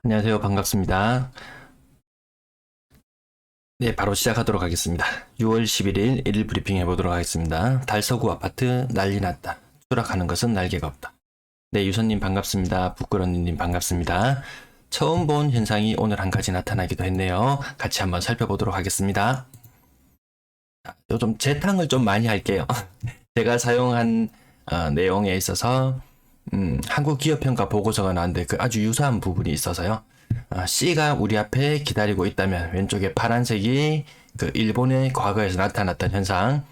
안녕하세요. 반갑습니다. 네, 바로 시작하도록 하겠습니다. 6월 11일 1일 브리핑 해보도록 하겠습니다. 달서구 아파트 난리 났다. 추락하는 것은 날개가 없다. 네, 유선님 반갑습니다. 부끄러운님 반갑습니다. 처음 본 현상이 오늘 한 가지 나타나기도 했네요. 같이 한번 살펴보도록 하겠습니다. 요즘 재탕을 좀 많이 할게요. 제가 사용한 내용에 있어서 한국기업평가 보고서가 나왔는데 그 아주 유사한 부분이 있어서요. C가 우리 앞에 기다리고 있다면 왼쪽에 파란색이 그 일본의 과거에서 나타났던 현상,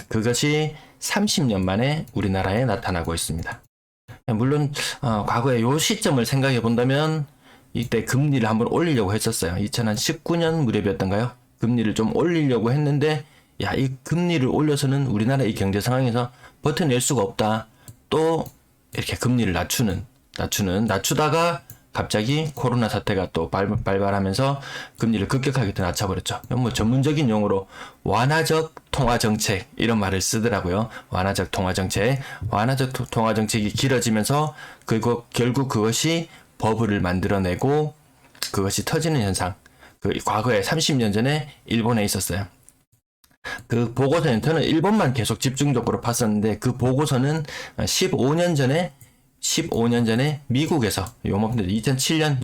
그것이 30년 만에 우리나라에 나타나고 있습니다. 물론 과거에 요 시점을 생각해 본다면 이때 금리를 한번 올리려고 했었어요. 2019년 무렵이었던가요? 금리를 좀 올리려고 했는데 야, 이 금리를 올려서는 우리나라 이 경제 상황에서 버텨낼 수가 없다. 또 이렇게 금리를 낮추다가 갑자기 코로나 사태가 또 발발하면서 금리를 급격하게 또 낮춰버렸죠. 뭐 전문적인 용어로 완화적 통화정책 이런 말을 쓰더라고요. 완화적 통화정책. 완화적 통화정책이 길어지면서 결국 그것이 버블을 만들어내고 그것이 터지는 현상. 그 과거에 30년 전에 일본에 있었어요. 그 보고서는 저는 일본만 계속 집중적으로 봤었는데 그 보고서는 15년 전에 미국에서 요맘때 2007년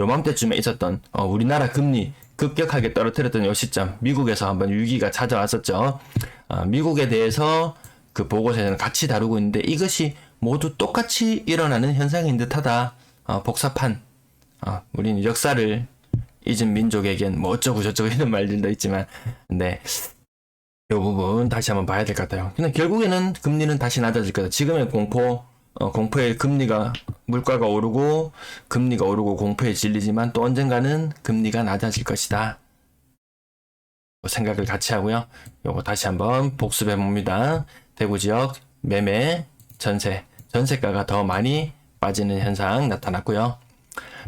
요맘때쯤에 있었던 우리나라 금리 급격하게 떨어뜨렸던 요 시점 미국에서 한번 위기가 찾아왔었죠. 미국에 대해서 그 보고서에는 같이 다루고 있는데 이것이 모두 똑같이 일어나는 현상인 듯하다. 복잡한 우리는 역사를 잊은 민족에겐 뭐 어쩌고 저쩌고 이런 말들도 있지만 네. 이 부분 다시 한번 봐야 될 것 같아요. 근데 결국에는 금리는 다시 낮아질 거다. 지금의 공포에 물가가 오르고 금리가 오르고 공포에 질리지만 또 언젠가는 금리가 낮아질 것이다. 생각을 같이 하고요. 요거 다시 한번 복습해 봅니다. 대구 지역 매매 전세가가 더 많이 빠지는 현상 나타났고요.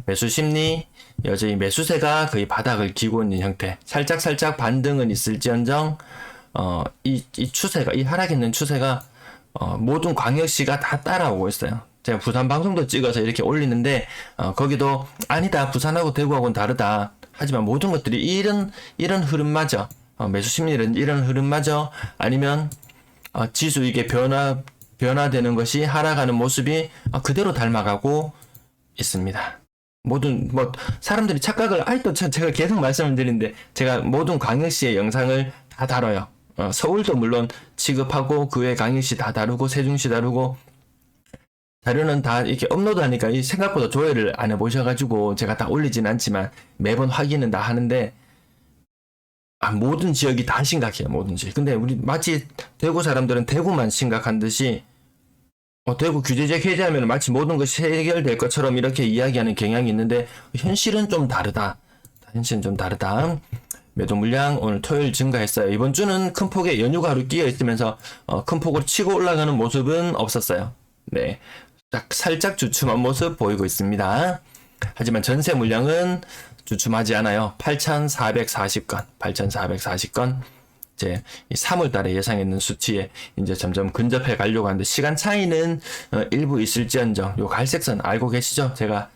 매수 심리 여전히 매수세가 거의 바닥을 기고 있는 형태. 살짝 반등은 있을지언정 이 추세가 이 하락있는 추세가 모든 광역시가 다 따라오고 있어요. 제가 부산 방송도 찍어서 이렇게 올리는데 거기도 아니다 부산하고 대구하고는 다르다. 하지만 모든 것들이 이런 흐름마저 매수 심리는 이런 흐름마저 아니면 지수 이게 변화되는 것이 하락하는 모습이 그대로 닮아가고 있습니다. 사람들이 착각을 아직도 제가 계속 말씀을 드리는데 제가 모든 광역시의 영상을 다 다뤄요. 서울도 물론 취급하고 그 외 광역시 다 다루고 세종시 다루고 자료는 다 이렇게 업로드하니까 생각보다 조회를 안 해보셔가지고 제가 다 올리진 않지만 매번 확인은 다 하는데 모든 지역이 다 심각해요. 모든 지역. 근데 우리 마치 대구 사람들은 대구만 심각한 듯이 대구 규제적 해제하면 마치 모든 것이 해결될 것처럼 이렇게 이야기하는 경향이 있는데 현실은 좀 다르다. 매도 물량 오늘 토요일 증가했어요. 이번 주는 큰 폭의 연휴가 하루 끼어 있으면서 큰 폭으로 치고 올라가는 모습은 없었어요. 네, 살짝 주춤한 모습 보이고 있습니다. 하지만 전세 물량은 주춤하지 않아요. 8,440건. 이제 3월 달에 예상했는 수치에 이제 점점 근접해 가려고 하는데 시간 차이는 일부 있을지언정 요 갈색선 알고 계시죠? 제가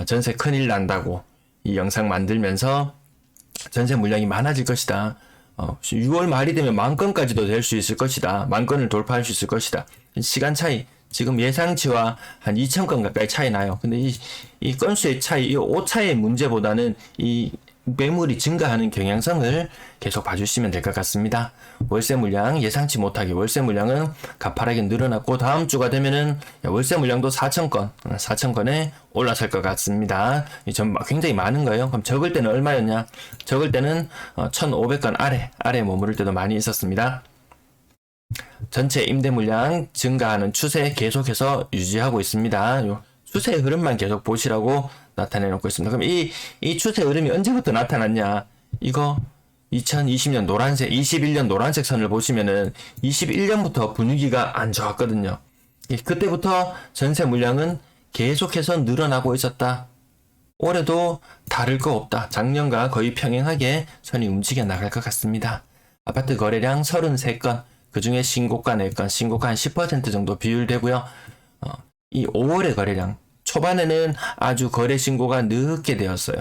전세 큰일 난다고 이 영상 만들면서 전세 물량이 많아질 것이다. 6월 말이 되면 10,000건까지도 될 수 있을 것이다. 10,000건을 돌파할 수 있을 것이다. 시간 차이 지금 예상치와 한 2,000건 가까이 차이 나요. 근데 이 건수의 차이, 이 오차의 문제보다는 이 매물이 증가하는 경향성을 계속 봐주시면 될 것 같습니다. 월세 물량 예상치 못하게 월세 물량은 가파르게 늘어났고 다음 주가 되면은 월세 물량도 4,000건에 올라설 것 같습니다. 굉장히 많은 거예요. 그럼 적을 때는 얼마였냐? 적을 때는 1,500건 아래 머무를 때도 많이 있었습니다. 전체 임대 물량 증가하는 추세 계속해서 유지하고 있습니다. 요 추세의 흐름만 계속 보시라고 나타내 놓고 있습니다. 그럼 이 추세 흐름이 언제부터 나타났냐? 이거 2020년 21년 노란색 선을 보시면은 21년부터 분위기가 안 좋았거든요. 그때부터 전세 물량은 계속해서 늘어나고 있었다. 올해도 다를 거 없다. 작년과 거의 평행하게 선이 움직여 나갈 것 같습니다. 아파트 거래량 33건, 그 중에 신고가 4건, 신고가 한 10% 정도 비율되고요. 이 5월의 거래량 초반에는 아주 거래 신고가 늦게 되었어요.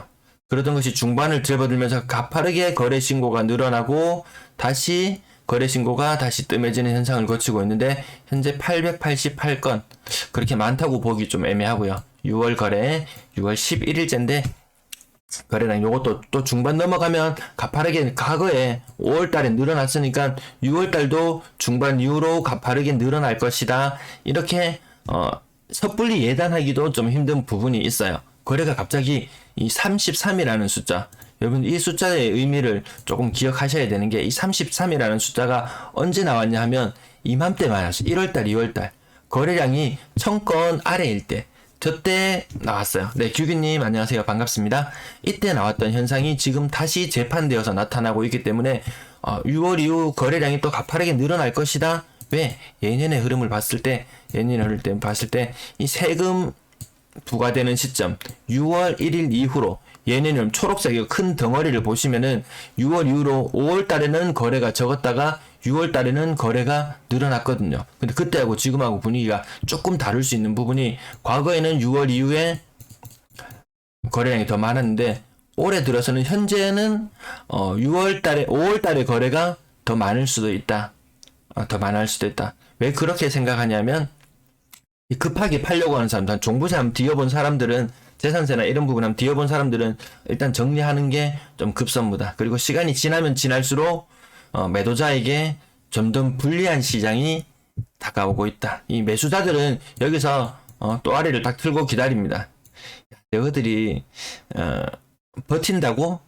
그러던 것이 중반을 접어들면서 가파르게 거래 신고가 늘어나고 다시 거래 신고가 다시 뜸해지는 현상을 거치고 있는데 현재 888건 그렇게 많다고 보기 좀 애매하고요. 6월 거래 6월 11일째인데 거래량 요것도 또 중반 넘어가면 가파르게 과거에 5월달에 늘어났으니까 6월달도 중반 이후로 가파르게 늘어날 것이다. 이렇게 섣불리 예단하기도 좀 힘든 부분이 있어요. 거래가 갑자기 이 33이라는 숫자, 여러분 이 숫자의 의미를 조금 기억하셔야 되는 게 이 33이라는 숫자가 언제 나왔냐 하면 이맘때 말이었어요. 1월달 2월달 거래량이 1000건 아래일 때 저때 나왔어요. 네, 규기님 안녕하세요. 반갑습니다. 이때 나왔던 현상이 지금 다시 재판되어서 나타나고 있기 때문에 6월 이후 거래량이 또 가파르게 늘어날 것이다. 왜? 예년의 흐름을 봤을 때 이 세금 부과되는 시점 6월 1일 이후로 예년은 초록색의 큰 덩어리를 보시면은 6월 이후로 5월 달에는 거래가 적었다가 6월 달에는 거래가 늘어났거든요. 근데 그때하고 지금하고 분위기가 조금 다를 수 있는 부분이 과거에는 6월 이후에 거래량이 더 많았는데 올해 들어서는 현재는 6월 달에 5월 달에 거래가 더 많을 수도 있다. 더 많을 수도 있다. 왜 그렇게 생각하냐면 급하게 팔려고 하는 사람들, 종부세 한번 뒤어본 사람들은 재산세나 이런 부분 한번 뒤어본 사람들은 일단 정리하는 게 좀 급선무다. 그리고 시간이 지나면 지날수록 매도자에게 점점 불리한 시장이 다가오고 있다. 이 매수자들은 여기서 또 아래를 딱 틀고 기다립니다. 너희들이 버틴다고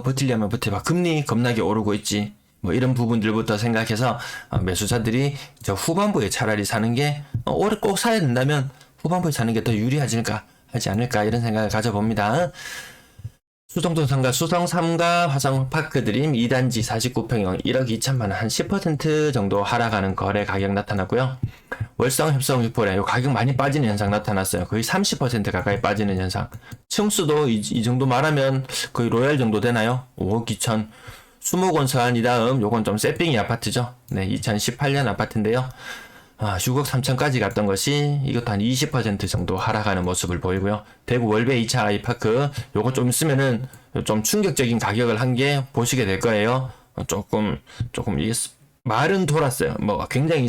버틸려면 버텨봐. 금리 겁나게 오르고 있지. 뭐 이런 부분들부터 생각해서 매수자들이 저 후반부에 차라리 사는 게 올해 꼭 사야 된다면 후반부에 사는 게 더 유리하지 않을까 이런 생각을 가져봅니다. 수성동 상가, 수성 3가 화성 파크드림 2단지 49평형 1억 2천만원 한 10% 정도 하락하는 거래 가격 나타났고요. 월성 협성 유포래 요 가격 많이 빠지는 현상 나타났어요. 거의 30% 가까이 빠지는 현상. 층수도 이 정도 말하면 거의 로얄 정도 되나요? 5억 2천. 수목원서안 이 다음 요건 좀 세핑이 아파트죠. 네, 2018년 아파트인데요. 6억 3천까지 갔던 것이 이것도 한 20% 정도 하락하는 모습을 보이고요. 대구 월배 2차 아이파크 요거 좀 있으면은 좀 충격적인 가격을 한 개 보시게 될 거예요. 조금 이게 말은 돌았어요. 뭐 굉장히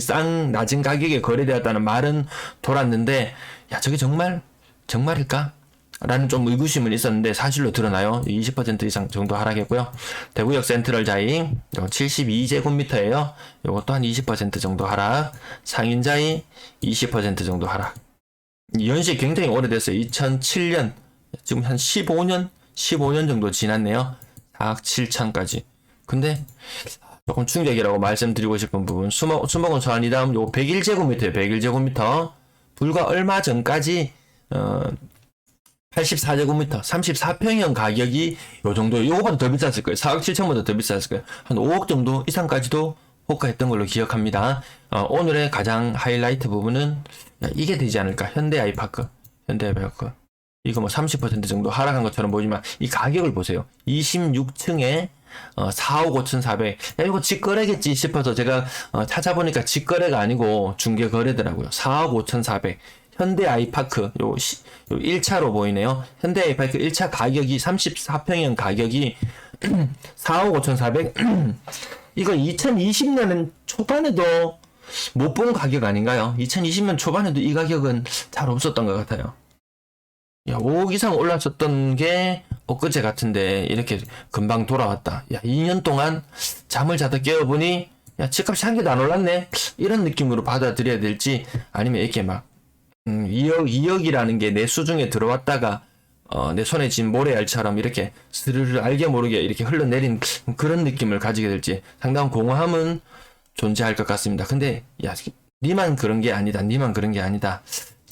낮은 가격에 거래되었다는 말은 돌았는데 야 저게 정말일까? 라는 좀 의구심은 있었는데 사실로 드러나요. 20% 이상 정도 하락했고요. 대구역 센트럴 자이 72제곱미터예요. 요것도 한 20% 정도 하락. 상인자이 20% 정도 하락. 연식 굉장히 오래됐어요. 2007년 지금 한 15년 정도 지났네요. 4억 7천까지. 근데 조금 충격이라고 말씀드리고 싶은 부분 수목원 소환이 다음 요 101제곱미터예요. 101제곱미터 불과 얼마 전까지 84제곱미터, 34평형 가격이 요 정도, 요거보다 더 비쌌을 거예요. 4억 7천보다 더 비쌌을 거예요. 한 5억 정도 이상까지도 호가했던 걸로 기억합니다. 오늘의 가장 하이라이트 부분은 이게 되지 않을까. 현대 아이파크. 이거 뭐 30% 정도 하락한 것처럼 보이지만 이 가격을 보세요. 26층에 4억 5,400. 야, 이거 직거래겠지 싶어서 제가 찾아보니까 직거래가 아니고 중개거래더라고요. 4억 5,400. 현대 아이파크 요 1차로 보이네요. 현대 아이파크 1차 가격이 34평형 가격이 4억 5,400. 이거 2020년 초반에도 못 본 가격 아닌가요? 2020년 초반에도 이 가격은 잘 없었던 것 같아요. 야, 5억 이상 올랐었던 게 엊그제 같은데 이렇게 금방 돌아왔다. 야, 2년 동안 잠을 자다 깨어보니 야, 집값이 한 개도 안 올랐네. 이런 느낌으로 받아들여야 될지 아니면 이렇게 막 2억이라는 게 내 수중에 들어왔다가 내 손에 쥔 모래알처럼 이렇게 스르르 알게 모르게 이렇게 흘러내린 그런 느낌을 가지게 될지 상당한 공허함은 존재할 것 같습니다. 근데 야, 니만 그런 게 아니다.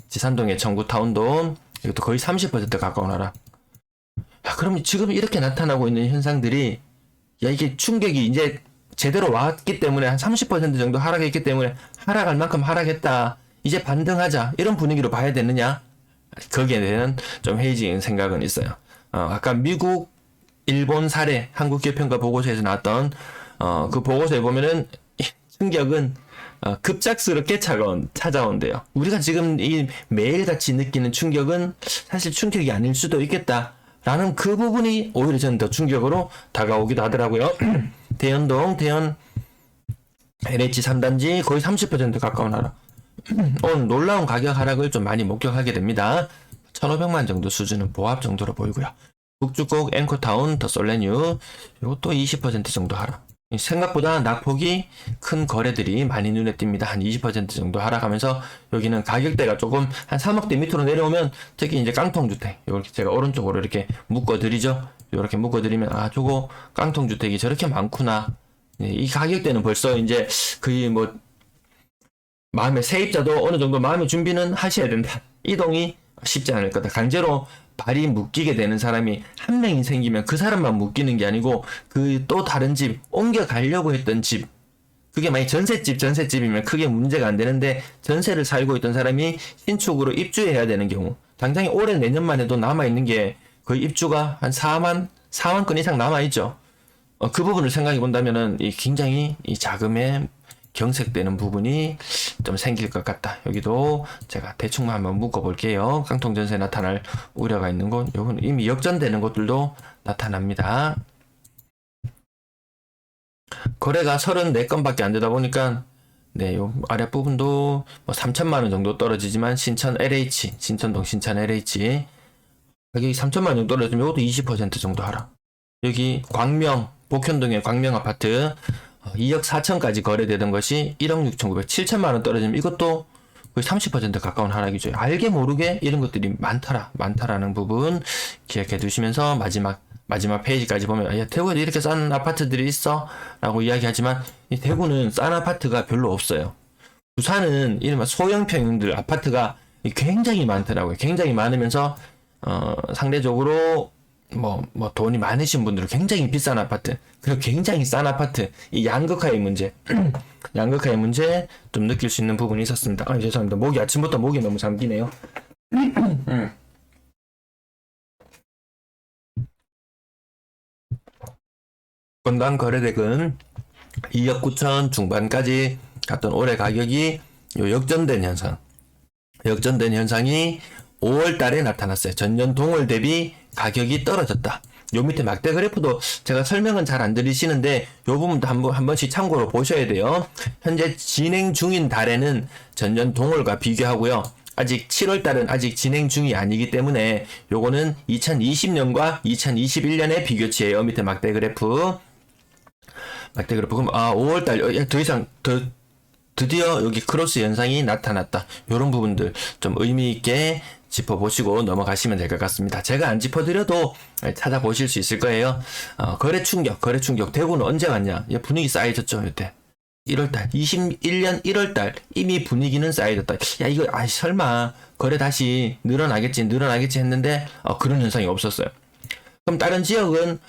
지산동의 청구타운도 이것도 거의 30% 가까운 하락. 야, 그럼 지금 이렇게 나타나고 있는 현상들이 야, 이게 충격이 이제 제대로 왔기 때문에 한 30% 정도 하락했기 때문에 하락할 만큼 하락했다. 이제 반등하자. 이런 분위기로 봐야 되느냐? 거기에 대한 좀 회의적인 생각은 있어요. 아까 미국, 일본 사례, 한국기업평가 보고서에서 나왔던 그 보고서에 보면은 충격은 급작스럽게 찾아온대요. 우리가 지금 이 매일같이 느끼는 충격은 사실 충격이 아닐 수도 있겠다라는 그 부분이 오히려 저는 더 충격으로 다가오기도 하더라고요. 대연동, 대연 LH 3단지 거의 30% 가까운 하락. 오늘 놀라운 가격 하락을 좀 많이 목격하게 됩니다. 1,500만 정도 수준은 보합 정도로 보이고요. 북주곡, 앵커타운, 더 솔레뉴 이것도 20% 정도 하락. 생각보다 낙폭이 큰 거래들이 많이 눈에 띕니다. 한 20% 정도 하락하면서 여기는 가격대가 조금 한 3억대 밑으로 내려오면 특히 이제 깡통주택 이렇게 제가 오른쪽으로 이렇게 묶어드리죠. 이렇게 묶어드리면 아 저거 깡통주택이 저렇게 많구나. 이 가격대는 벌써 이제 거의 뭐 마음의 세입자도 어느 정도 마음의 준비는 하셔야 된다. 이동이 쉽지 않을 거다. 강제로 발이 묶이게 되는 사람이 한 명이 생기면 그 사람만 묶이는 게 아니고 그 또 다른 집 옮겨 가려고 했던 집 그게 만약 전셋집이면 크게 문제가 안 되는데 전세를 살고 있던 사람이 신축으로 입주해야 되는 경우 당장에 올해 내년만 해도 남아있는 게 거의 입주가 한 4만 건 이상 남아있죠. 그 부분을 생각해 본다면은 굉장히 이 자금에 경색되는 부분이 좀 생길 것 같다. 여기도 제가 대충만 한번 묶어 볼게요. 깡통 전세 나타날 우려가 있는 곳, 요건 이미 역전되는 곳들도 나타납니다. 거래가 34건밖에 안 되다 보니까 네, 요 아랫부분도 뭐 3천만 원 정도 떨어지지만 신천 LH, 신천동 신천 LH 가격이 3천만 원 정도 떨어지면 이것도 20% 정도 하락. 여기 광명, 복현동의 광명 아파트 2억 4천까지 거래되던 것이 1억 6천9백 7천만 원 떨어지면 이것도 거의 30% 가까운 하락이죠. 알게 모르게 이런 것들이 많다라는 부분 기억해 두시면서 마지막 페이지까지 보면 야, 대구에도 이렇게 싼 아파트들이 있어? 라고 이야기하지만 이 대구는 싼 아파트가 별로 없어요. 부산은 이른바 소형 평형들 아파트가 굉장히 많더라고요. 굉장히 많으면서 상대적으로 뭐 돈이 많으신 분들은 굉장히 비싼 아파트 그리고 굉장히 싼 아파트 이 양극화의 문제 양극화의 문제 좀 느낄 수 있는 부분이 있었습니다. 죄송합니다. 아침부터 목이 너무 잠기네요. 건당 거래액은 2억 9천 중반까지 갔던 올해 가격이 역전된 현상이 5월 달에 나타났어요. 전년 동월 대비 가격이 떨어졌다. 요 밑에 막대 그래프도 제가 설명은 잘 안 들리시는데 요 부분도 한 번씩 참고로 보셔야 돼요. 현재 진행 중인 달에는 전년 동월과 비교하고요. 아직 7월 달은 아직 진행 중이 아니기 때문에 요거는 2020년과 2021년의 비교치예요. 밑에 막대 그래프 그럼 5월 달 더 이상 드디어 여기 크로스 현상이 나타났다. 이런 부분들 좀 의미 있게 짚어보시고 넘어가시면 될 것 같습니다. 제가 안 짚어드려도 찾아보실 수 있을 거예요. 거래 충격. 대구는 언제 왔냐? 분위기 쌓여졌죠, 이때. 1월달, 21년 1월달 이미 분위기는 쌓여졌다. 야, 이거 설마 거래 다시 늘어나겠지 했는데 그런 현상이 없었어요. 그럼 다른 지역은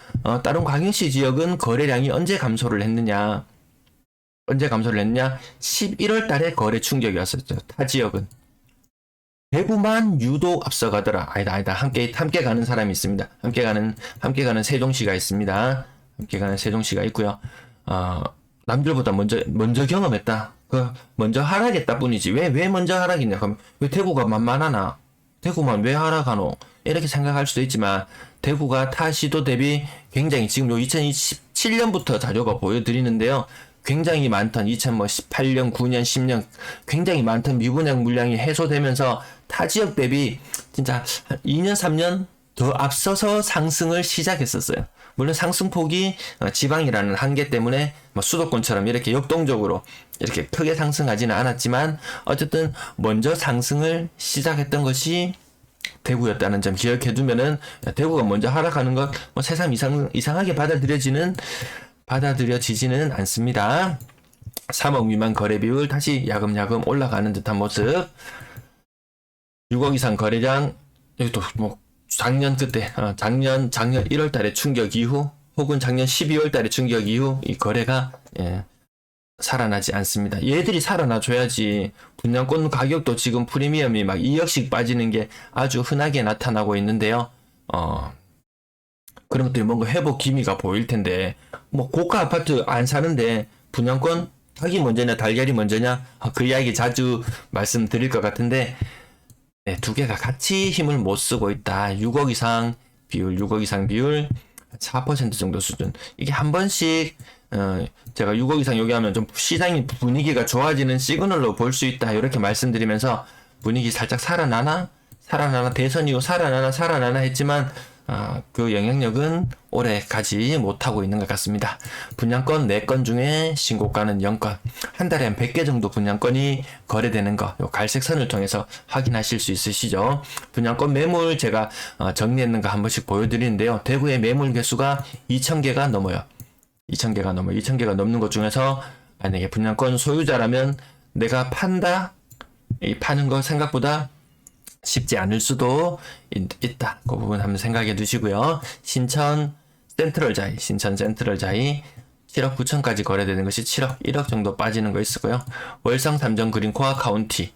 다른 광역시 지역은 거래량이 언제 감소를 했느냐? 11월 달에 거래 충격이 왔었죠. 타 지역은. 대구만 유독 앞서가더라. 아니다. 함께 가는 사람이 있습니다. 함께 가는 세종시가 있습니다. 함께 가는 세종시가 있고요. 남들보다 먼저 경험했다. 먼저 하락했다 뿐이지. 왜 먼저 하락했냐? 그럼 왜 대구가 만만하나? 대구만 왜 하락하노? 이렇게 생각할 수도 있지만 대구가 타 시도 대비 굉장히 지금 2027년부터 자료가 보여드리는데요. 굉장히 많던 2018년, 9년, 10년 굉장히 많던 미분양 물량이 해소되면서 타 지역 대비 진짜 2년, 3년 더 앞서서 상승을 시작했었어요. 물론 상승폭이 지방이라는 한계 때문에 수도권처럼 이렇게 역동적으로 이렇게 크게 상승하지는 않았지만 어쨌든 먼저 상승을 시작했던 것이 대구였다는 점 기억해 두면은 대구가 먼저 하락하는 것 세상 이상하게 받아들여지지는 않습니다. 3억 미만 거래 비율 다시 야금야금 올라가는 듯한 모습. 6억 이상 거래량 여기도 작년 1월 달에 충격 이후 혹은 작년 12월 달에 충격 이후 이 거래가 살아나지 않습니다. 얘들이 살아나줘야지. 분양권 가격도 지금 프리미엄이 막 2억씩 빠지는 게 아주 흔하게 나타나고 있는데요. 그런 것들이 뭔가 회복 기미가 보일 텐데 고가 아파트 안 사는데 분양권 닭이 먼저냐 달걀이 먼저냐 그 이야기 자주 말씀드릴 것 같은데 네, 두 개가 같이 힘을 못 쓰고 있다. 6억 이상 비율 4% 정도 수준. 이게 한 번씩 제가 6억 이상 얘기하면 좀 시장이 분위기가 좋아지는 시그널로 볼 수 있다. 이렇게 말씀드리면서 분위기 살짝 살아나나 대선 이후 살아나나 했지만 그 영향력은 오래 가지 못하고 있는 것 같습니다. 분양권 4건 중에 신고가는 0건. 한 달에 한 100개 정도 분양권이 거래되는 거, 요 갈색 선을 통해서 확인하실 수 있으시죠. 분양권 매물 제가 정리했는 거 한 번씩 보여드리는데요. 대구의 매물 개수가 2,000개가 넘어요. 2,000개가 넘는 것 중에서 만약에 분양권 소유자라면 내가 이 파는 거 생각보다 쉽지 않을 수도 있다. 그 부분 한번 생각해 두시고요. 신천 센트럴자이 7억 9천까지 거래되는 것이 7억 1억 정도 빠지는 거 있었고요. 월성 삼정 그린코아 카운티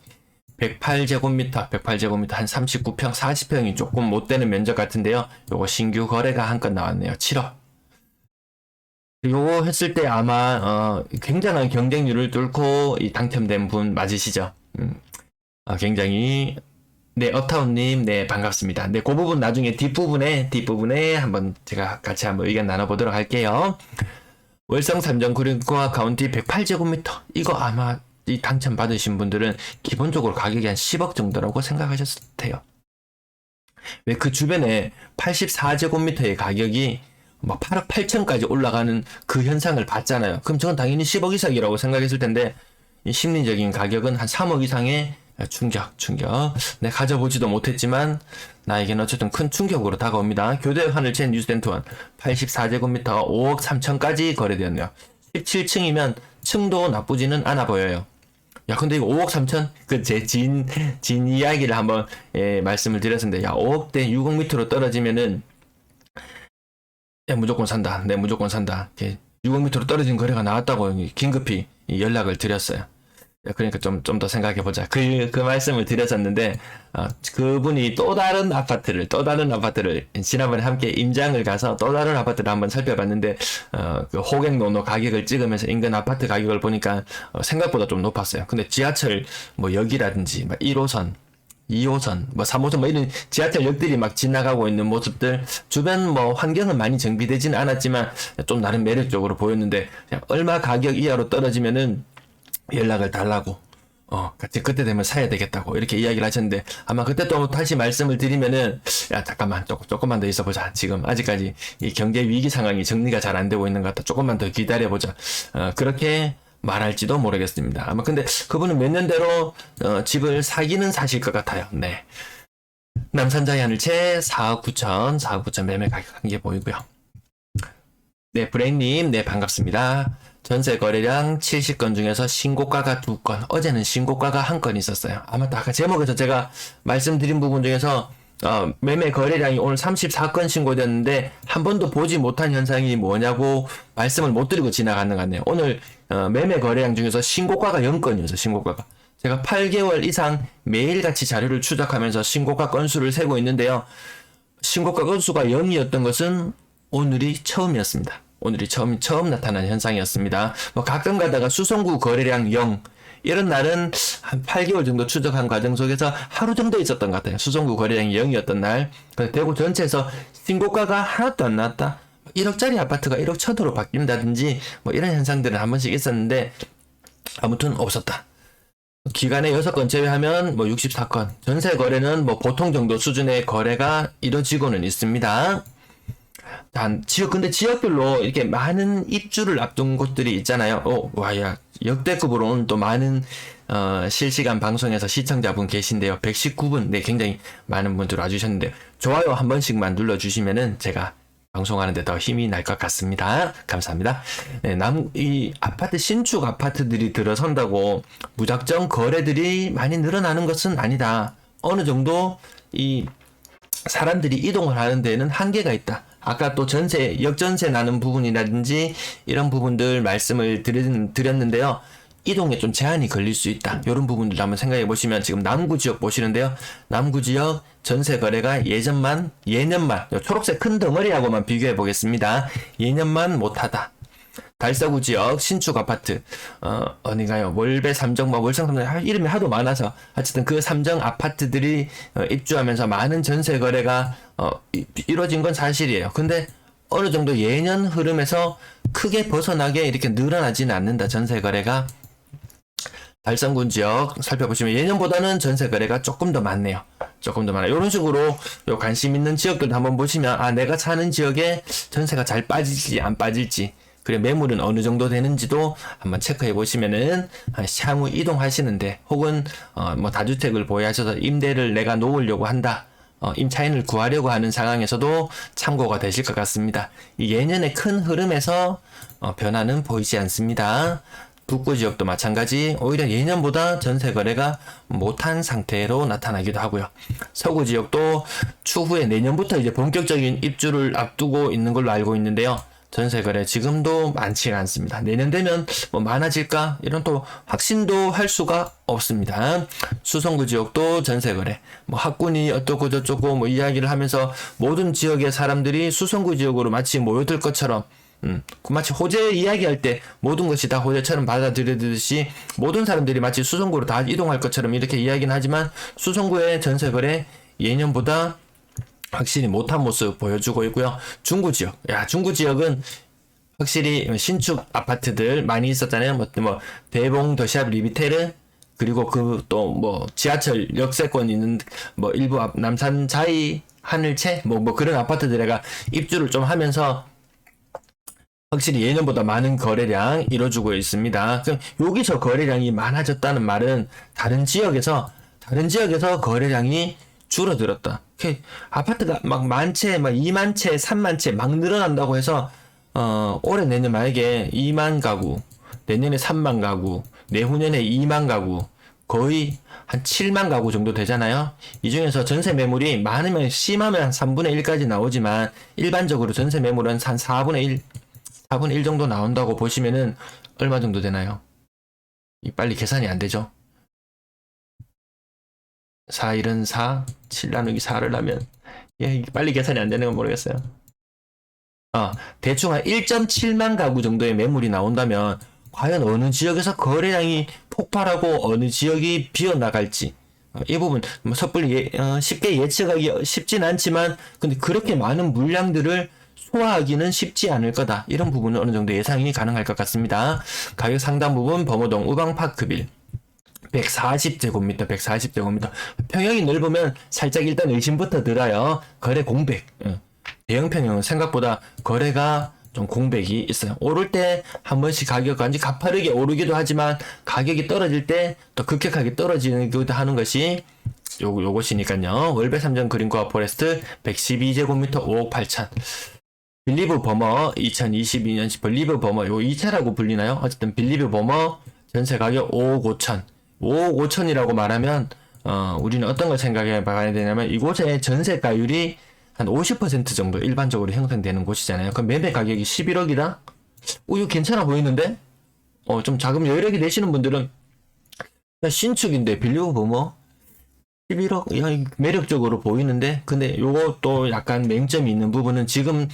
108제곱미터 한 39평 40평이 조금 못 되는 면적 같은데요. 요거 신규 거래가 한 건 나왔네요. 7억. 요거 했을 때 아마 굉장한 경쟁률을 뚫고 당첨된 분 맞으시죠? 굉장히 네, 업타운님, 네, 반갑습니다. 네, 그 부분 나중에 뒷부분에 한번 제가 같이 한번 의견 나눠보도록 할게요. 월성 삼정 그린코아 카운티 108제곱미터. 이거 아마 이 당첨 받으신 분들은 기본적으로 가격이 한 10억 정도라고 생각하셨을 테요. 왜 그 주변에 84제곱미터의 가격이 막 8억 8천까지 올라가는 그 현상을 봤잖아요. 그럼 저건 당연히 10억 이상이라고 생각했을 텐데, 이 심리적인 가격은 한 3억 이상의 충격. 네, 가져보지도 못했지만 나에게는 어쨌든 큰 충격으로 다가옵니다. 교대 하늘채 뉴스덴트원 84제곱미터가 5억 3천까지 거래되었네요. 17층이면 층도 나쁘지는 않아 보여요. 야, 근데 이거 5억 3천? 제 진 이야기를 한번 말씀을 드렸는데, 야, 5억대 6억 밑으로 떨어지면은 야, 무조건 산다. 네, 무조건 산다. 6억 밑으로 떨어진 거래가 나왔다고 긴급히 연락을 드렸어요. 그러니까 좀 더 생각해보자. 그 말씀을 드렸었는데, 그분이 또 다른 아파트를, 지난번에 함께 임장을 가서 또 다른 아파트를 한번 살펴봤는데, 그 호갱노노 가격을 찍으면서 인근 아파트 가격을 보니까, 생각보다 좀 높았어요. 근데 지하철, 역이라든지, 1호선, 2호선, 3호선, 이런 지하철역들이 막 지나가고 있는 모습들, 주변 환경은 많이 정비되지는 않았지만, 좀 나름 매력적으로 보였는데, 얼마 가격 이하로 떨어지면은, 연락을 달라고 같이 그때 되면 사야 되겠다고 이렇게 이야기를 하셨는데, 아마 그때 또 다시 말씀을 드리면은 야 잠깐만 조금만 더 있어보자. 지금 아직까지 이 경제 위기 상황이 정리가 잘 안 되고 있는 것 같다. 조금만 더 기다려보자. 그렇게 말할지도 모르겠습니다. 아마 근데 그분은 몇 년대로 집을 사기는 사실 것 같아요. 네. 남산자이 하늘채 4억 9천 매매 가격 한 개 보이고요. 네, 브레인님, 네, 반갑습니다. 전세 거래량 70건 중에서 신고가가 2건, 어제는 신고가가 1건 있었어요. 아마 아까 제목에서 제가 말씀드린 부분 중에서 매매 거래량이 오늘 34건 신고됐는데 한 번도 보지 못한 현상이 뭐냐고 말씀을 못 드리고 지나가는 것 같네요. 오늘 매매 거래량 중에서 신고가가 0건이었어요. 신고가가. 제가 8개월 이상 매일같이 자료를 추적하면서 신고가 건수를 세고 있는데요. 신고가 건수가 0이었던 것은 오늘이 처음이었습니다. 오늘이 처음 나타난 현상이었습니다. 가끔 가다가 수성구 거래량 0, 이런 날은 한 8개월 정도 추적한 과정 속에서 하루 정도 있었던 것 같아요. 수성구 거래량이 0이었던 날. 대구 전체에서 신고가가 하나도 안 나왔다. 1억짜리 아파트가 1억 천으로 바뀐다든지 이런 현상들은 한 번씩 있었는데 아무튼 없었다. 기간에 6건 제외하면 64건. 전세 거래는 보통 정도 수준의 거래가 이뤄지고는 있습니다. 근데 지역별로 이렇게 많은 입주를 앞둔 곳들이 있잖아요. 와야 역대급으로 오늘 또 많은 실시간 방송에서 시청자분 계신데요. 119분, 네, 굉장히 많은 분들 와주셨는데, 좋아요 한 번씩만 눌러주시면은 제가 방송하는데 더 힘이 날 것 같습니다. 감사합니다. 네, 이 아파트, 신축 아파트들이 들어선다고 무작정 거래들이 많이 늘어나는 것은 아니다. 어느 정도 이 사람들이 이동을 하는 데는 한계가 있다. 아까 또 역전세 나는 부분이라든지 이런 부분들 말씀을 드렸는데요. 이동에 좀 제한이 걸릴 수 있다. 이런 부분들 한번 생각해 보시면, 지금 남구 지역 보시는데요. 남구 지역 전세 거래가 예년만, 초록색 큰 덩어리하고만 비교해 보겠습니다. 예년만 못하다. 달서구 지역 신축 아파트 어디가요? 월배 삼정 뭐 월성 삼정 이름이 하도 많아서 어쨌든 그 삼정 아파트들이 입주하면서 많은 전세 거래가 이루어진 건 사실이에요. 근데 어느 정도 예년 흐름에서 크게 벗어나게 이렇게 늘어나지는 않는다. 전세 거래가 달성군 지역 살펴보시면 예년보다는 전세 거래가 조금 더 많네요. 조금 더 많아요. 이런 식으로 요 관심 있는 지역들도 한번 보시면 아 내가 사는 지역에 전세가 잘 빠질지 안 빠질지 그리고 매물은 어느 정도 되는지도 한번 체크해 보시면은 향후 이동하시는데 혹은 뭐 다주택을 보유하셔서 임대를 내가 놓으려고 한다. 임차인을 구하려고 하는 상황에서도 참고가 되실 것 같습니다. 이 예년의 큰 흐름에서 변화는 보이지 않습니다. 북부 지역도 마찬가지 오히려 예년보다 전세 거래가 못한 상태로 나타나기도 하고요. 서구 지역도 추후에 내년부터 이제 본격적인 입주를 앞두고 있는 걸로 알고 있는데요. 전세 거래 지금도 많지가 않습니다. 내년 되면 뭐 많아질까? 이런 또 확신도 할 수가 없습니다. 수성구 지역도 전세 거래. 뭐 학군이 어떻고 저쩌고 뭐 이야기를 하면서 모든 지역의 사람들이 수성구 지역으로 마치 모여들 것처럼 마치 호재 이야기할 때 모든 것이 다 호재처럼 받아들여듯이 모든 사람들이 마치 수성구로 다 이동할 것처럼 이렇게 이야기는 하지만 수성구의 전세 거래 예년보다 확실히 못한 모습 보여주고 있고요. 중구 지역. 중구 지역은 확실히 신축 아파트들 많이 있었잖아요. 뭐 대봉 더샵 리비테르 그리고 그 또 뭐 지하철 역세권 있는 뭐 일부 남산 자이 하늘채 뭐 그런 아파트들에가 입주를 좀 하면서 확실히 예년보다 많은 거래량 이뤄주고 있습니다. 그럼 여기서 거래량이 많아졌다는 말은 다른 지역에서 거래량이 줄어들었다. 아파트가 막 만채, 막 2만 채, 3만 채 막 늘어난다고 해서 올해 내년 만약에 2만 가구, 내년에 3만 가구, 내후년에 2만 가구, 거의 한 7만 가구 정도 되잖아요. 이 중에서 전세 매물이 많으면 심하면 한 3분의 1까지 나오지만 일반적으로 전세 매물은 한 4분의 1 정도 나온다고 보시면은 얼마 정도 되나요? 빨리 계산이 안 되죠? 4, 1은 4, 7 나누기 4를 하면 빨리 계산이 안 되는 건 모르겠어요. 대충 한 1.7만 가구 정도의 매물이 나온다면 과연 어느 지역에서 거래량이 폭발하고 어느 지역이 비어나갈지 이 부분 뭐 섣불리 쉽게 예측하기 쉽진 않지만 근데 그렇게 많은 물량들을 소화하기는 쉽지 않을 거다. 이런 부분은 어느 정도 예상이 가능할 것 같습니다. 가격 상당 부분 범어동 우방파크빌 140제곱미터, 140제곱미터. 평형이 넓으면 살짝 일단 의심부터 들어요. 거래 공백. 대형 평형은 생각보다 거래가 좀 공백이 있어요. 오를 때 한 번씩 가격이 가파르게 오르기도 하지만 가격이 떨어질 때 또 급격하게 떨어지기도 하는 것이 요것이니까요. 월배 삼정 그린코어 포레스트 112제곱미터 5억 8천. 빌리브 버머 2022년식 빌리브 버머 요 2차라고 불리나요? 어쨌든 빌리브 버머 전세 가격 5억 5천. 5억 5천이라고 말하면 우리는 어떤 걸 생각해 봐야 되냐면 이곳의 전세가율이 한 50% 정도 일반적으로 형성되는 곳이잖아요. 그럼 매매 가격이 11억이다? 이거 괜찮아 보이는데? 좀 자금 여력이 되시는 분들은 신축인데 빌리브 버머 11억? 야, 매력적으로 보이는데? 근데 요것도 약간 맹점이 있는 부분은 지금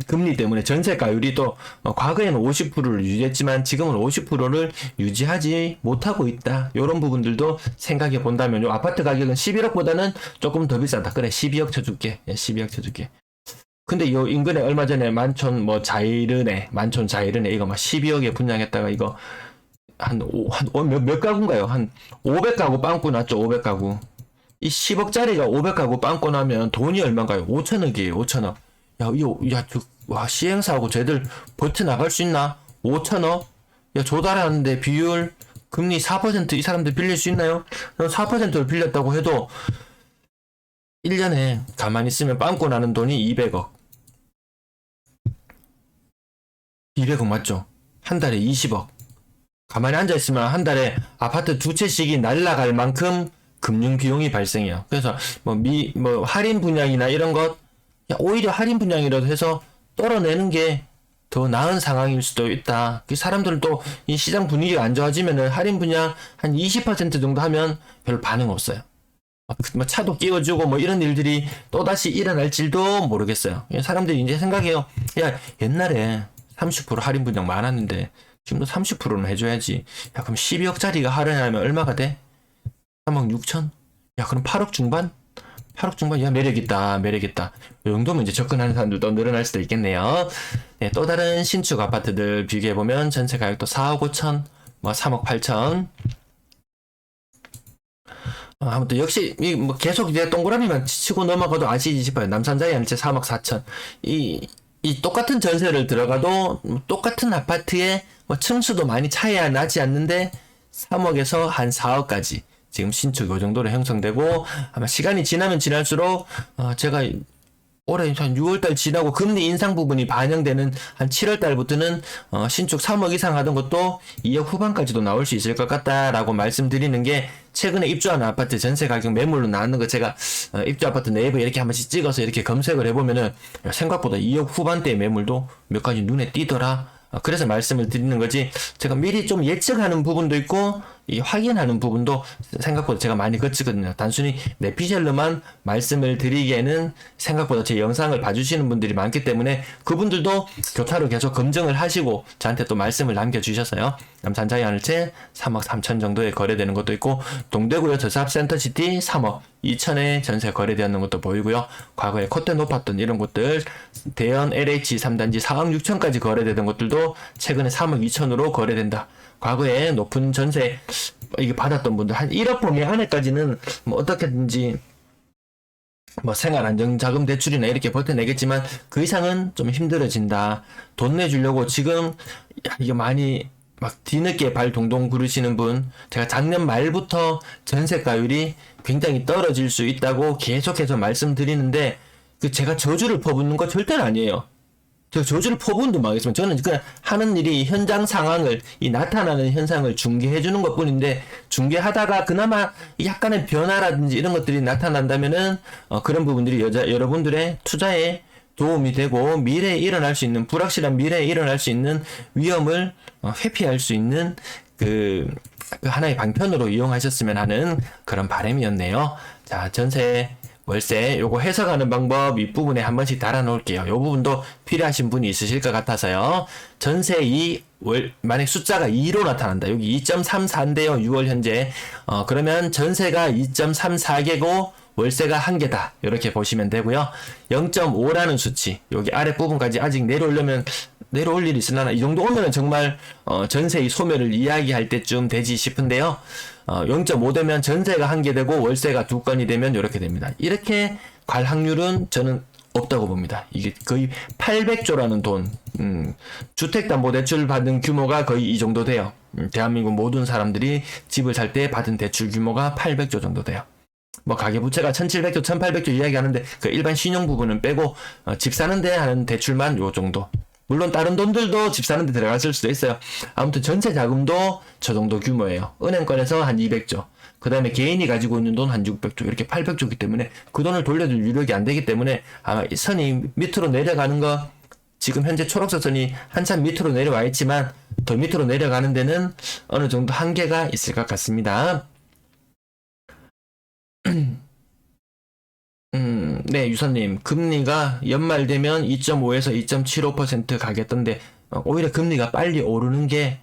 금리 때문에 전세가율이 또 과거에는 50%를 유지했지만 지금은 50%를 유지하지 못하고 있다. 이런 부분들도 생각해 본다면 요 아파트 가격은 11억보다는 조금 더 비싸다. 그래 12억 쳐줄게. 12억 쳐줄게. 근데 요 인근에 얼마 전에 만촌 자이르네 이거 막 12억에 분양했다가 이거 몇 가구인가요? 한 500가구 빵꾸 났죠. 500가구. 이 10억짜리가 500가구 빵꾸 나면 돈이 얼마인가요? 5천억이에요. 5천억. 시행사하고 쟤들 버텨나갈 수 있나? 5천억? 조달하는데 비율, 금리 4% 이 사람들 빌릴 수 있나요? 4%를 빌렸다고 해도 1년에 가만히 있으면 빵꾸 나는 돈이 200억. 200억 맞죠? 한 달에 20억. 가만히 앉아있으면 한 달에 아파트 두 채씩이 날라갈 만큼 금융 비용이 발생해요. 그래서 할인 분양이나 이런 것 오히려 할인 분양이라도 해서 떨어내는 게 더 나은 상황일 수도 있다. 사람들은 또 이 시장 분위기가 안 좋아지면은 할인 분양 한 20% 정도 하면 별 반응 없어요. 차도 끼워주고 이런 일들이 또다시 일어날지도 모르겠어요. 사람들이 이제 생각해요. 옛날에 30% 할인 분양 많았는데 지금도 30%는 해줘야지. 야, 그럼 12억짜리가 할인하면 얼마가 돼? 3억 6천? 야, 그럼 8억 중반? 8억 중반? 야, 매력있다, 매력있다. 이 정도면 이제 접근하는 사람들도 늘어날 수도 있겠네요. 네, 또 다른 신축 아파트들 비교해보면 전세 가격도 4억 5천, 뭐 3억 8천. 아무튼 역시 뭐 계속 이제 동그라미만 치고 넘어가도 아시지 싶어요. 남산자이언츠 3억 4천. 이 똑같은 전세를 들어가도 똑같은 아파트에 뭐 층수도 많이 차이 나지 않는데 3억에서 한 4억까지 지금 신축 요 정도로 형성되고, 아마 시간이 지나면 지날수록 제가 올해 한 6월달 지나고 금리 인상 부분이 반영되는 한 7월달부터는 신축 3억 이상 하던 것도 2억 후반까지도 나올 수 있을 것 같다라고 말씀드리는 게, 최근에 입주하는 아파트 전세 가격 매물로 나왔는 거 제가 입주 아파트 네이버에 이렇게 한 번씩 찍어서 이렇게 검색을 해보면은 생각보다 2억 후반대 매물도 몇 가지 눈에 띄더라. 그래서 말씀을 드리는 거지, 제가 미리 좀 예측하는 부분도 있고 이 확인하는 부분도 생각보다 제가 많이 거치거든요. 단순히 내피셜로만 말씀을 드리기에는 생각보다 제 영상을 봐주시는 분들이 많기 때문에 그분들도 교타로 계속 검증을 하시고 저한테 또 말씀을 남겨주셨어요. 남산자이언츠 3억 3천 정도에 거래되는 것도 있고, 동대구요 저사합센터시티 3억 2천에 전세 거래되었는 것도 보이고요. 과거에 콧대 높았던 이런 곳들, 대연 LH 3단지 4억 6천까지 거래되던 것들도 최근에 3억 2천으로 거래된다. 과거에 높은 전세 이게 받았던 분들 한 1억 범위 안에까지는 뭐 어떻게든지 뭐 생활 안정 자금 대출이나 이렇게 버텨내겠지만 그 이상은 좀 힘들어진다. 돈 내주려고 지금 이게 많이 막 뒤늦게 발 동동 구르시는 분, 제가 작년 말부터 전세가율이 굉장히 떨어질 수 있다고 계속해서 말씀드리는데, 그 제가 저주를 퍼붓는 거 절대는 아니에요. 제가 저주를 퍼붓는도 망했으면 저는 그냥 하는 일이 현장 상황을, 이 나타나는 현상을 중계해 주는 것 뿐인데, 중계하다가 그나마 약간의 변화라든지 이런 것들이 나타난다면은 그런 부분들이 여러분들의 투자에 도움이 되고 미래에 일어날 수 있는, 불확실한 미래에 일어날 수 있는 위험을 회피할 수 있는 그 하나의 방편으로 이용하셨으면 하는 그런 바람이었네요. 자, 전세 월세 요거 해석하는 방법 윗부분에 한 번씩 달아 놓을게요. 요 부분도 필요하신 분이 있으실 것 같아서요. 전세 2, 만약 숫자가 2로 나타난다. 여기 2.34인데요. 6월 현재. 그러면 전세가 2.34개고 월세가 1개다. 이렇게 보시면 되고요. 0.5라는 수치. 여기 아랫부분까지 아직 내려올 일이 있으려나? 이 정도 오면은 정말 전세의 소멸을 이야기할 때쯤 되지 싶은데요. 0.5 되면 전세가 1개 되고 월세가 2건이 되면 이렇게 됩니다. 이렇게 갈 확률은 저는 없다고 봅니다. 이게 거의 800조라는 돈, 주택담보대출 받은 규모가 거의 이 정도 돼요. 대한민국 모든 사람들이 집을 살 때 받은 대출 규모가 800조 정도 돼요. 뭐 가계부채가 1700조, 1800조 이야기하는데 그 일반 신용 부분은 빼고 집 사는데 하는 대출만 요 정도. 물론 다른 돈들도 집 사는데 들어갔을 수도 있어요. 아무튼 전세 자금도 저 정도 규모예요. 은행권에서 한 200조. 그 다음에 개인이 가지고 있는 돈 한 600조, 이렇게 800조이기 때문에 그 돈을 돌려줄 유력이 안 되기 때문에 아마 이 선이 밑으로 내려가는 거, 지금 현재 초록색 선이 한참 밑으로 내려와 있지만 더 밑으로 내려가는 데는 어느 정도 한계가 있을 것 같습니다. 네, 유선님, 금리가 연말 되면 2.5에서 2.75% 가겠던데, 오히려 금리가 빨리 오르는 게,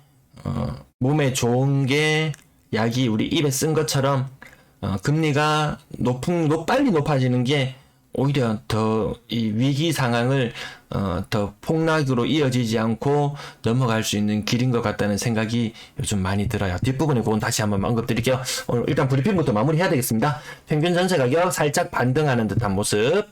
몸에 좋은 게, 약이 우리 입에 쓴 것처럼, 금리가 빨리 높아지는 게, 오히려 더 이 위기 상황을 더 폭락으로 이어지지 않고 넘어갈 수 있는 길인 것 같다는 생각이 요즘 많이 들어요. 뒷부분에 그건 다시 한번 언급드릴게요. 오늘 일단 브리핑부터 마무리해야 되겠습니다. 평균 전세 가격 살짝 반등하는 듯한 모습.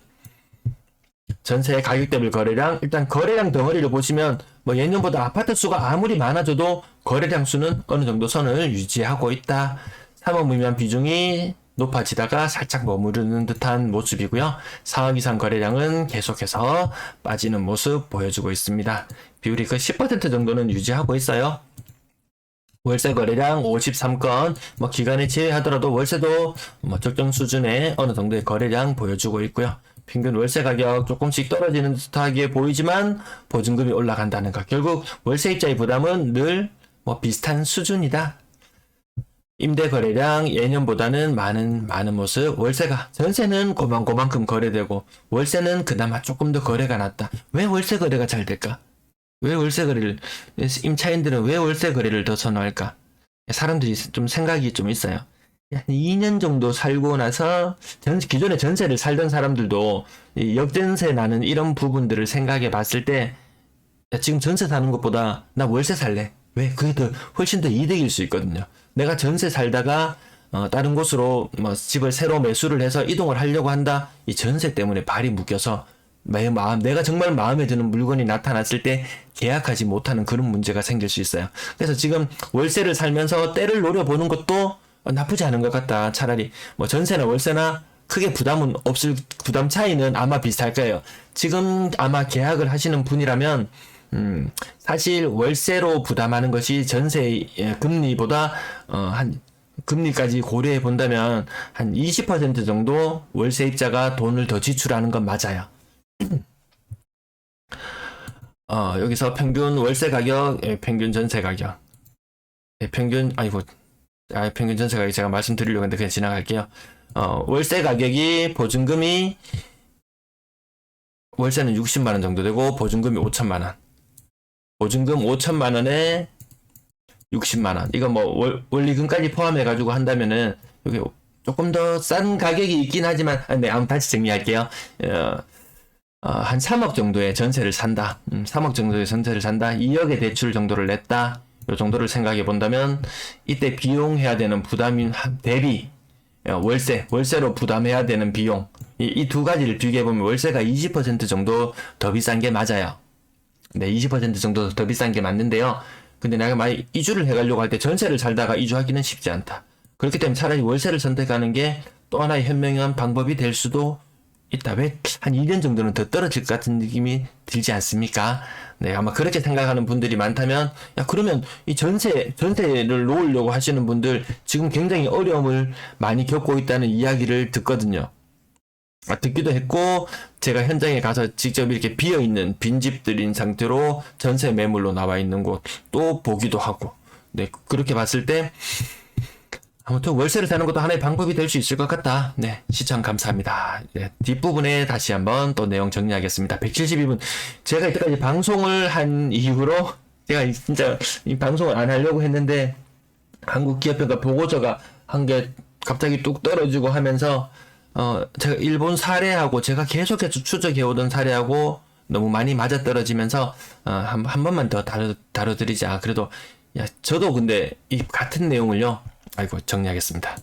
전세 가격대별 거래량, 일단 거래량 덩어리를 보시면 뭐 예년보다 아파트 수가 아무리 많아져도 거래량 수는 어느 정도 선을 유지하고 있다. 3억 미만 비중이 높아지다가 살짝 머무르는 듯한 모습이고요. 4억 이상 거래량은 계속해서 빠지는 모습 보여주고 있습니다. 비율이 그 10% 정도는 유지하고 있어요. 월세 거래량 53건, 뭐 기간을 제외하더라도 월세도 뭐 적정 수준의 어느 정도의 거래량 보여주고 있고요. 평균 월세 가격 조금씩 떨어지는 듯하게 보이지만 보증금이 올라간다는 것. 결국 월세입자의 부담은 늘 뭐 비슷한 수준이다. 임대 거래량 예년보다는 많은 모습. 월세가, 전세는 그만큼 거래되고 월세는 그나마 조금 더 거래가 낮다. 왜 월세 거래가 잘 될까? 왜 월세 거래를, 임차인들은 왜 월세 거래를 더 선호할까? 사람들이 좀 생각이 좀 있어요. 한 2년 정도 살고 나서 기존에 전세를 살던 사람들도 이 역전세 나는 이런 부분들을 생각해 봤을 때, 야, 지금 전세 사는 것보다 나 월세 살래. 왜? 그게 훨씬 더 이득일 수 있거든요. 내가 전세 살다가 다른 곳으로 뭐 집을 새로 매수를 해서 이동을 하려고 한다. 이 전세 때문에 발이 묶여서 내가 정말 마음에 드는 물건이 나타났을 때 계약하지 못하는 그런 문제가 생길 수 있어요. 그래서 지금 월세를 살면서 때를 노려보는 것도 나쁘지 않은 것 같다. 차라리 뭐 전세나 월세나 크게 부담 차이는 아마 비슷할 거예요. 지금 아마 계약을 하시는 분이라면 사실 월세로 부담하는 것이 전세 금리보다 한 금리까지 고려해 본다면 한 20% 정도 월세입자가 돈을 더 지출하는 건 맞아요. 여기서 평균 월세 가격, 평균 전세 가격, 평균 전세 가격 제가 말씀드리려고 했는데 그냥 지나갈게요. 월세 가격이 월세는 60만 원 정도 되고 보증금이 5천만 원. 보증금 5천만 원에 60만 원. 이거 뭐 원리금까지 포함해 가지고 한다면은 여기 조금 더 싼 가격이 있긴 하지만 한번 다시 정리할게요. 한 3억 정도의 전세를 산다. 3억 정도의 전세를 산다. 2억의 대출 정도를 냈다. 요 정도를 생각해 본다면 이때 비용해야 되는 부담인 대비 월세로 부담해야 되는 비용 이 두 가지를 비교해 보면 월세가 20% 정도 더 비싼 게 맞아요. 네, 20% 정도 더 비싼 게 맞는데요. 근데 내가 만약 이주를 해가려고 할 때 전세를 살다가 이주하기는 쉽지 않다. 그렇기 때문에 차라리 월세를 선택하는 게 또 하나의 현명한 방법이 될 수도 있다. 왜? 한 2년 정도는 더 떨어질 것 같은 느낌이 들지 않습니까? 네, 아마 그렇게 생각하는 분들이 많다면, 야, 그러면 이 전세를 놓으려고 하시는 분들 지금 굉장히 어려움을 많이 겪고 있다는 이야기를 듣거든요. 듣기도 했고, 제가 현장에 가서 직접 이렇게 비어있는 빈집들인 상태로 전세 매물로 나와 있는 곳도 보기도 하고, 네, 그렇게 봤을 때, 아무튼 월세를 사는 것도 하나의 방법이 될 수 있을 것 같다. 네, 시청 감사합니다. 네, 뒷부분에 다시 한번 또 내용 정리하겠습니다. 172분. 제가 이때까지 방송을 한 이후로 제가 진짜 이 방송을 안 하려고 했는데 한국기업평가 보고서가 한 게 갑자기 뚝 떨어지고 하면서 제가 일본 사례하고 제가 계속해서 추적해오던 사례하고 너무 많이 맞아떨어지면서 한 번만 더 다뤄드리자. 그래도 야, 저도 근데 이 같은 내용을요. 정리하겠습니다.